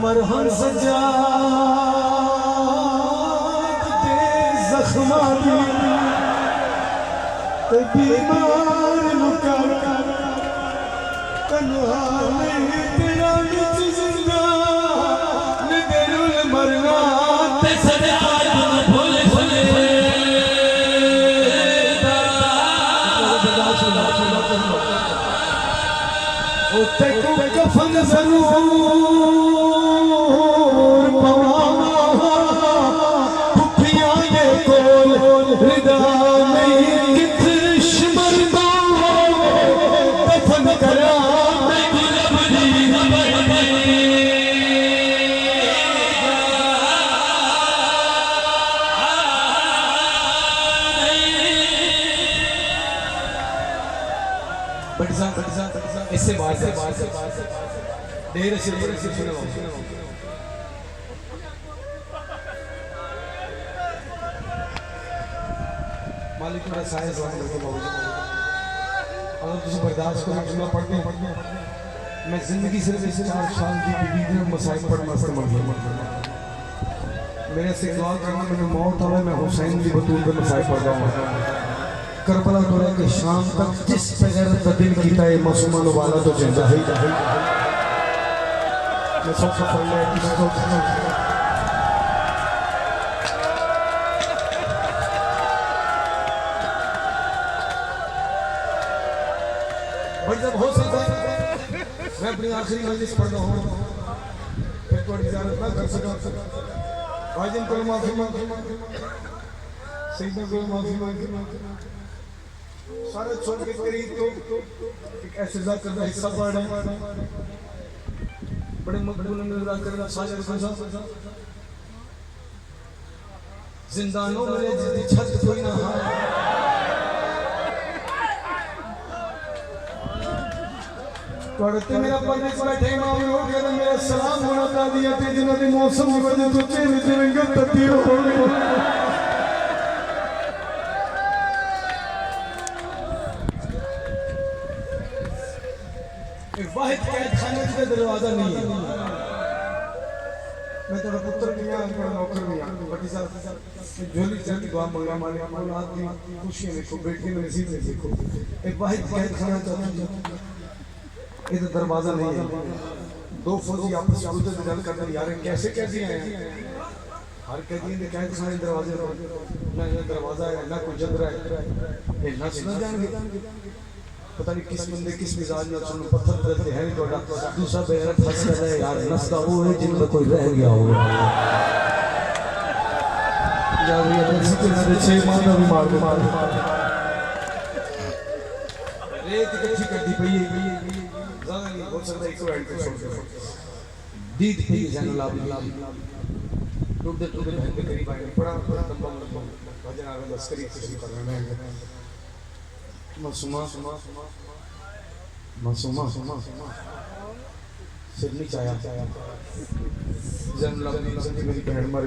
मरहम सजा जख्मा बीमार मुकर कन्हाने तेरा विच जिंदा नगरुल मरना ते सदा भूल भूल ओ ते को कफन जरूर इससे बाहर से देर से सुनो मालिक मेरा साइज वाला करके बाबूजी अगर तुझे बर्दाश्त करना सुनना पड़ते मैं जिंदगी सिर्फ इस 4 साल की बीवी में मसाइल पर मस्त मर गया मेरे से दुआ करना मैंने मौत आवे मैं हुसैन की बतूल पे मसाइल पड़ जाऊंगा करबला तोरे के शाम तक जिस पैगैर का दिल कीता है मासूमान वाला तो जिंदा है मैं सब पढ़ ले इसको भाई जब हो सकता मैं अपनी आखिरी मजलिस पढ़ रहा हूँ फिर कोई इजाजत ना कर सका भाईजान को माफी मांग सईदा को माफी मांग सारे छोड़ के करीब तो एक ऐसे जाकर का हिस्सा पढ़ रहे हैं बड़े मकबूल में जाकर का साजर फंसा जिंदानों में जिसकी छत कोई ना हा पढ़ते मेरा पढ़ने से बैठे इमाम हो गया मेरा सलाम होना था दिया थे जिन्होंने मौसम की वजह से चेहरे से रंगत तब्दील हो गई वाहिद कैदखाने का दरवाजा नहीं है मैं तेरा पुत्र भी यहाँ तेरा नौकर भी यहाँ बड़ी साहब झोली चल दुआ मंगा मालिक औलाद की खुशियाँ देखो बेटी में नसीब में देखो एक वाहिद कैदखाना चाहता ये तो दरवाजा नहीं है 2 फौजी आपस में उधर जल करते यार कैसे कैसे आए हर कैदी ने कैदखाने दरवाजे ना दरवाजा है ना कोई जंदरा है ये नस्ल जान पता नहीं किस बंदे किस मिजाज में सुन पत्थर बदलते हैं थोड़ा दूसरा बेगैरत फंस गया है यार नस्ता वो है जिनका कोई रह गया होगा यार ये ऐसी तरह से 6 माह भी मार रेत इकट्ठी कर दी भई ज्यादा नहीं हो सकता एक एंड पे छोड़ दो दीद पे जान लाभ टूटते बहन के करीब आए बड़ा लंबा भजन आ रहा बस करीब खुशी कर रहे हैं मासूमा सिर नहीं चाया जन लवनी संजी मेरी बहन मर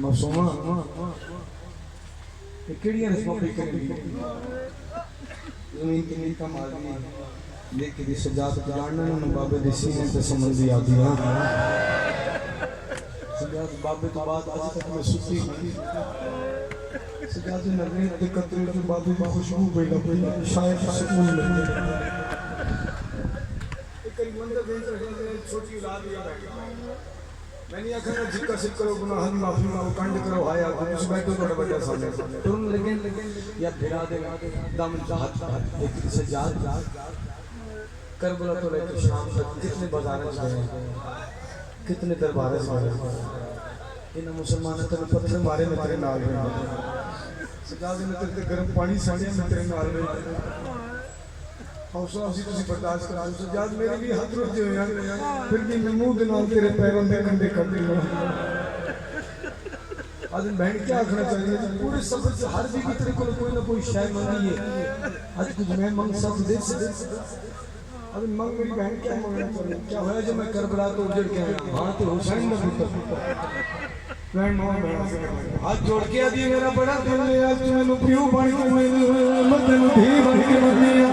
मासूमा ये केड़ियां रस्मां पे करी जमीन की नींद का मार दी लेकिन इस सजाद को जानना ना बाबे दी सीने ते समझी आती हां सजाद बाबे तो बात आज तक मैं सुती नहीं सजाद ने नगरी के कतरे के बाबे की खुशबू पैदा हुई शायद सुकून मिले एक करीब मंदिर गई छोटी औलाद याद आ मैंने आखना जिक्र सिक करो गुनाह माफी मांगो कंड करो हाया कुछ बैठो थोड़ा बड़ा सामने तुरंत लेकिन या फिरा दे दम चाहत एक सजाद करबला तो लेकर शाम तक कितने बाजारें गए कितने दरबारे गए इन मुसलमानों ने पत्थर मारे में तेरे नाल सजाद ने तेरे गर्म पानी साड़े में तेरे नाल हौसला उसी तुसी बर्दाश्त करा सजाद मेरे भी हाथ रुक जाए यार फिर भी मैं मुंह के नाल तेरे पैरों में कंधे कर दूंगा आज बहन क्या आखना चाहिए पूरे सफर से हर भी तेरे को कोई ना कोई शय मांगी है आज कुछ मैं मांग सब दे अब मांग मेरी बहन क्या मांगना चाहिए क्या होया जो मैं करबला तो उजड़ के आया हां तो हुसैन का पुत्र मैं मां बहन से हाथ जोड़ के आदि मेरा बड़ा दिल है आज तू मैनू पियो बन के मैं तेनू धी बन के मन्निया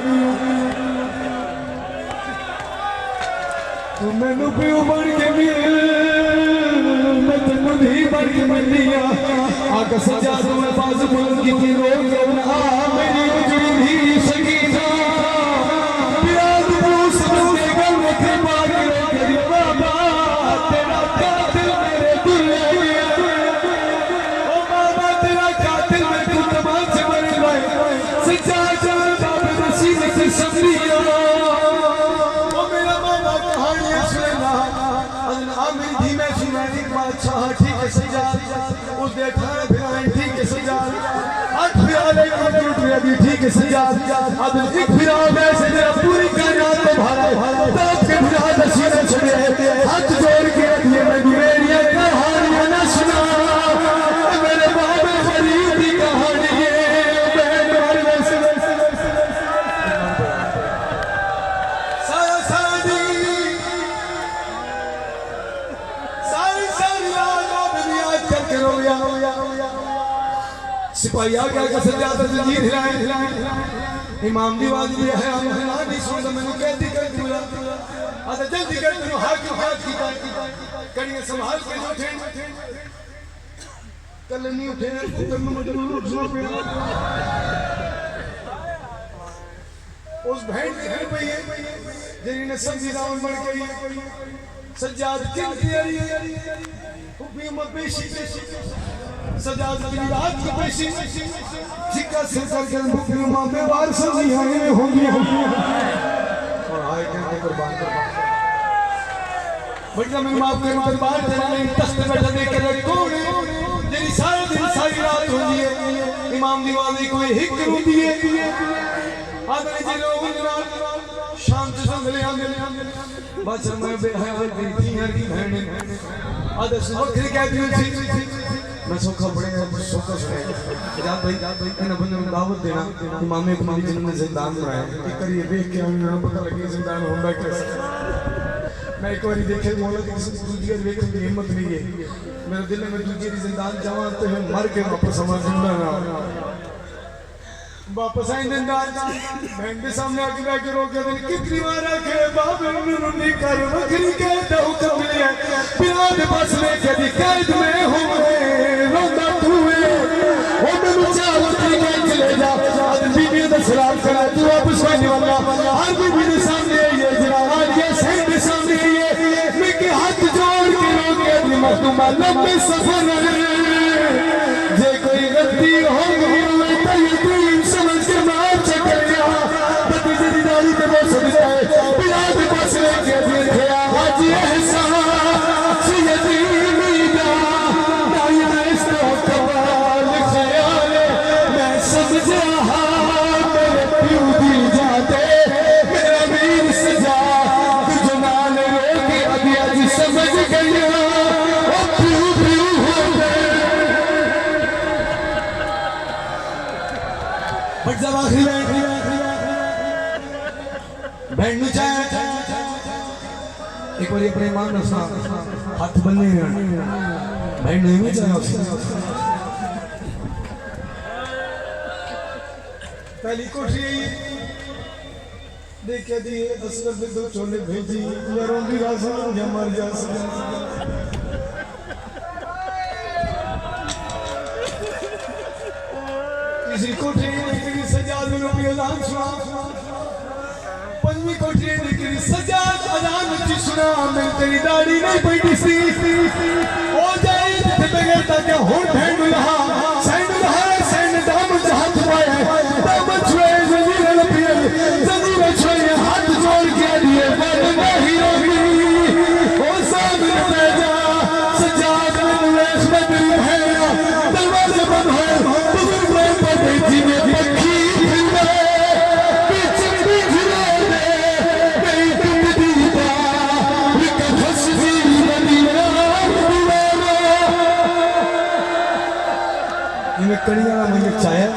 तू मैनू पियो बन के मैं तेनू धी बन के मन्निया आका सजा तू मैं बाज बुलंद की रो के आ मेरी उजड़ी धी सकीना प्यार पूछ के गल के बाग रे बाबा तेरा कातिल मेरे दिल ओ बाबा तेरा कातिल मैं तू तमाम से मर गए सच्चा जान बाबे नसीब की समरिया ओ मेरा बाबा कहानी सुना आमिर धी में सुनानी बादशाह ठीक है सजा उस देखा फिर ठीक है सजा आठ फिराले की ठीक है सजा अब एक फिराल में से तेरा पूरी कायनात को भरा तब के फिराल नसीब छड़े हाथ जोड़ के रखिए मैं मेरी कहानियां न सुना मेरे बाबे फरीद की कहानी सिपाही आ गया सजाद जंजीर हिलाए इमाम दी आवाज भी है हम नहीं सुनदा मैंने कहती कर दूला आ जल्दी कर तू हाकिम हाथ की कड़ियां संभाल के उठे कल नहीं उठे पुत्र में जरूर उठना पड़ा उस बहन की है भई जेरी ने समझी रावण बन गई सजाद किन तैयारी हुबी मबेशी सजाद की रात की पेशी जिक्का से करके मुकम्मल मामे वार सजी आए होंगी और आए के कुर्बान बेटा मैं माफ कर दरबार तेरे तख्त बैठा देख के कौन तेरी सारा दिन सारी रात होती है इमाम दी वाली कोई हिक होती है आदमी जी लोग शाम से संगले आंदे बस मैं बेहया दी यार की बहन आदे सुखरी कहती थी मैं सोखा बड़े सोखा सुनाया जात भाई इन्हें बंदे में दावत देना इमाम एक मरी जिन्होंने जिंदान बनाया एक करिए देख के हमें पता लगे जिंदान होंदा कैसे मैं एक बार देखे मौला की दूसरी देख के हिम्मत नहीं है मेरे दिल में दूसरी जिंदान जावा तो मैं मर के वापस समझ जिंदा ना वापस आई जिंदान बहन के सामने आके बैठ के रो के दिन कितनी बार आके बाबे मैनू नहीं कर वखरी के तो हुक्म मिले बिना दे पास में कदी कैद में होवे रोंदा तू है ओ मैनू चाहत के चले जा आज बीबी दा सलाम करा तू वापस आने वाला हर बीबी के सामने ये जरा आज ये सही के सामने ये मैं के हाथ जोड़ के रो के अपनी मखदूमा लंबे सफर जे कोई गलती हो गई तो ये समझ के माफ कर दिया पति जी दाढ़ी पे बोल सकता है बिना भी पास लेके दिए हाजी एहसान सैयदी मीना दाया इसको कमाल ख्याल मैं समझा मेरे प्यू दी जाते मेरा वीर सजा तुझ नाल रोके अभी आज समझ गया ओ प्यू प्यू हो गए बट जब आखिरी बहन नु चाहे एक बार अपने ईमान नसा हाथ बन्ने बहन नहीं में चाहे पहली कोठरी देखे दिए असगर से दो चोले भेजी यारों की रासन या मर जा किसी को तेरी सजा दिलो भी अजान सुना पंजवी को तेरी सजा अजान की सुना मैं तेरी दाढ़ी नहीं बैठी सी हो जाए ते बगैर तक हो ठंड लहा सैंड दाम हाथ पाए दाम छुए जमीन लपिए जमीन छुए हाथ जोड़ के लिए मन नहीं रोगी ओ सामने पे जा सजाद में वेश बदल है दरवाजे बंद है बुजुर्ग में पड़े जीने पक्षी फिरने बीच फिरे नहीं टूट दीदा विका फंस जी बनिया ये कड़िया मुझे चाया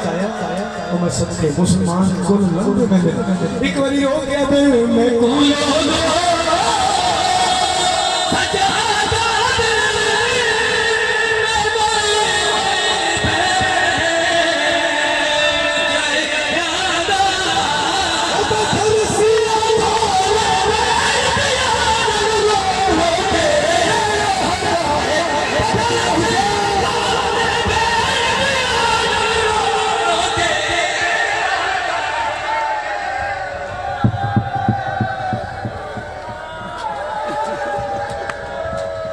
और मैं सबके मुसलमान को लंबे में एक बारी हो गया दिल में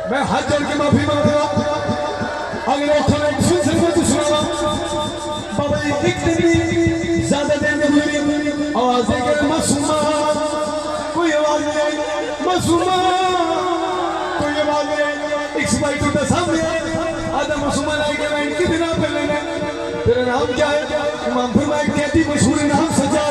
मैं हाथ जोड़ के माफी मांगता हूं अगले वक्त में फिर से कुछ सुनावा बाबा जी एक दिन भी ज्यादा देर में हुई आवाज है कि मासूमा कोई आवाज नहीं मासूमा कोई आवाज नहीं एक सिपाही टूटा सामने आधा मासूमा लाए के मैं कितने नाम कर लेना तेरा नाम क्या है इमाम फरमाए कहती मशहूर नाम सजा